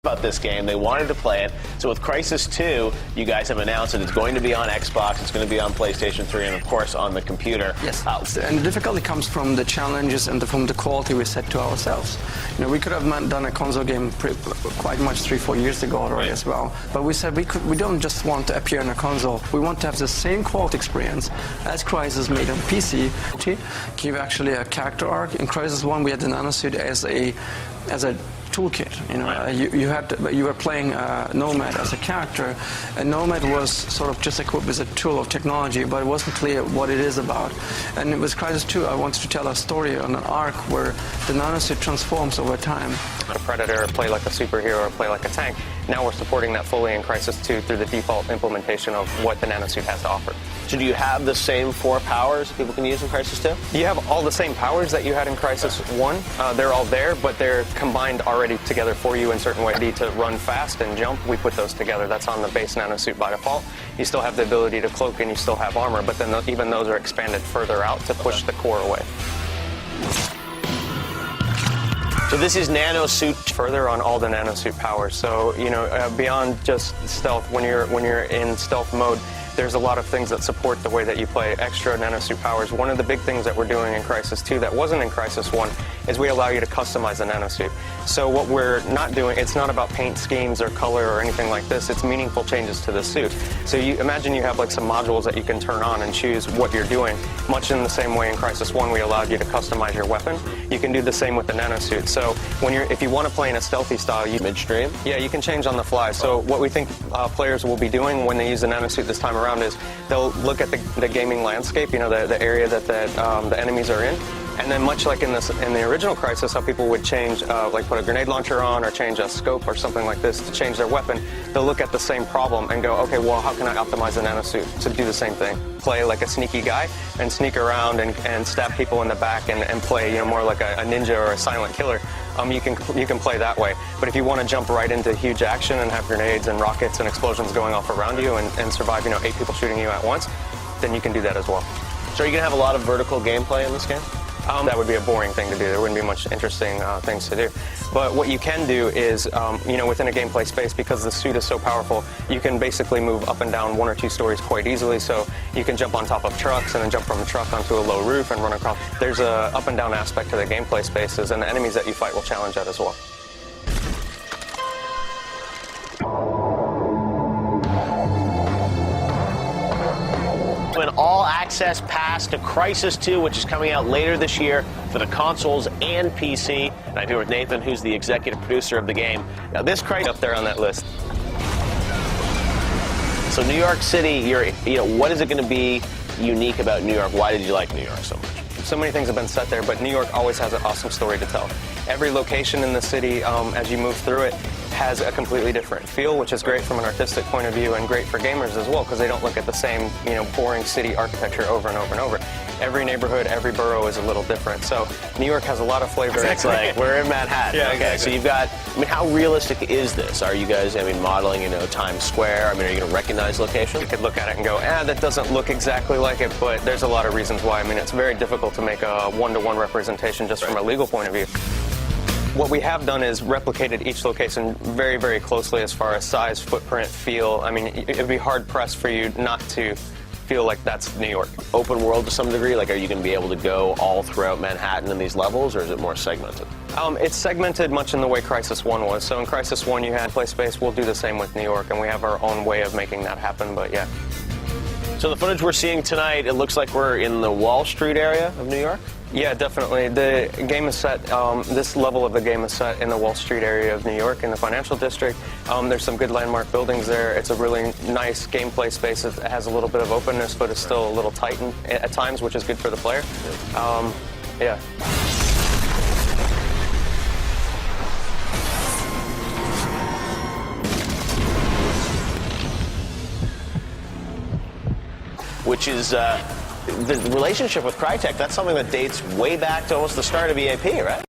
about this game. They wanted to play it. So with Crysis 2, you guys have announced that it's going to be on Xbox, it's going to be on PlayStation 3, and of course on the computer. Yes, and the difficulty comes from the challenges and from the quality we set to ourselves. You know, we could have done a console game quite much 3-4 years ago already as well. But we said we don't just want to appear on a console. We want to have the same quality experience as Crysis made on PC. Give actually a character arc. In Crysis 1, we had the nanosuit as a toolkit. You know, you were playing Nomad as a character, and Nomad was sort of just equipped with a tool of technology, but it wasn't clear what it is about. And with Crysis 2, I wanted to tell a story on an arc where the nanosuit transforms over time. A Predator, play like a superhero, or play like a tank. Now we're supporting that fully in Crysis 2 through the default implementation of what the nanosuit has to offer. So do you have the same 4 powers people can use in Crysis 2? You have all the same powers that you had in Crysis 1. They're all there, but they're combined already together for you in certain ways. To run fast and jump, we put those together. That's on the base nanosuit by default. You still have the ability to cloak and you still have armor, but then even those are expanded further out to push the core away. So this is nanosuit. Further on all the nanosuit powers. So, you know, beyond just stealth, when you're in stealth mode, there's a lot of things that support the way that you play. Extra nanosuit powers. One of the big things that we're doing in Crysis 2 that wasn't in Crysis 1 is we allow you to customize the nanosuit. So what we're not doing, it's not about paint schemes or color or anything like this. It's meaningful changes to the suit. So you imagine you have like some modules that you can turn on and choose what you're doing. Much in the same way in Crysis 1 we allowed you to customize your weapon. You can do the same with the nanosuit. So if you want to play in a stealthy style, midstream? Yeah, you can change on the fly. So what we think players will be doing when they use the nanosuit this time around is they'll look at the gaming landscape, you know, the area that the enemies are in. And then much like in the original Crysis, how people would change, like put a grenade launcher on or change a scope or something like this to change their weapon, they'll look at the same problem and go, okay, well, how can I optimize the nanosuit to do the same thing? Play like a sneaky guy and sneak around and stab people in the back and play, you know, more like a ninja or a silent killer. You can play that way. But if you want to jump right into huge action and have grenades and rockets and explosions going off around you and survive, you know, 8 people shooting you at once, then you can do that as well. So are you going to have a lot of vertical gameplay in this game? That would be a boring thing to do. There wouldn't be much interesting things to do. But what you can do is, you know, within a gameplay space, because the suit is so powerful, you can basically move up and down 1 or 2 stories quite easily. So you can jump on top of trucks and then jump from a truck onto a low roof and run across. There's a up and down aspect to the gameplay spaces, and the enemies that you fight will challenge that as well. An all-access pass to Crysis 2, which is coming out later this year for the consoles and PC. And I'm here with Nathan, who's the executive producer of the game. Now, this Crysis Up there on that list. So New York City, you know, what is it going to be unique about New York? Why did you like New York so much? So many things have been set there, but New York always has an awesome story to tell. Every location in the city, as you move through it, has a completely different feel, which is great from an artistic point of view and great for gamers as well, because they don't look at the same, you know, boring city architecture over and over and over. Every neighborhood, every borough is a little different. So New York has a lot of flavor. It's like we're in Manhattan. Yeah, okay, so you've got, I mean, how realistic is this? Are you guys, I mean, modeling, you know, Times Square? I mean, are you going to recognize locations? You could look at it and go, that doesn't look exactly like it, but there's a lot of reasons why. I mean, it's very difficult to make a one-to-one representation just from a legal point of view. What we have done is replicated each location very, very closely as far as size, footprint, feel. I mean, it'd be hard-pressed for you not to feel like that's New York. Open world to some degree? Like, are you going to be able to go all throughout Manhattan in these levels, or is it more segmented? It's segmented much in the way Crysis 1 was. So in Crysis 1, you had play space. We'll do the same with New York, and we have our own way of making that happen, but yeah. So the footage we're seeing tonight, it looks like we're in the Wall Street area of New York? Yeah, definitely. The game is set, this level of the game is set in the Wall Street area of New York, in the financial district. There's some good landmark buildings there. It's a really nice gameplay space. It has a little bit of openness, but it's still a little tight at times, which is good for the player. Yeah. Which is the relationship with Crytek, that's something that dates way back to almost the start of EAP, right?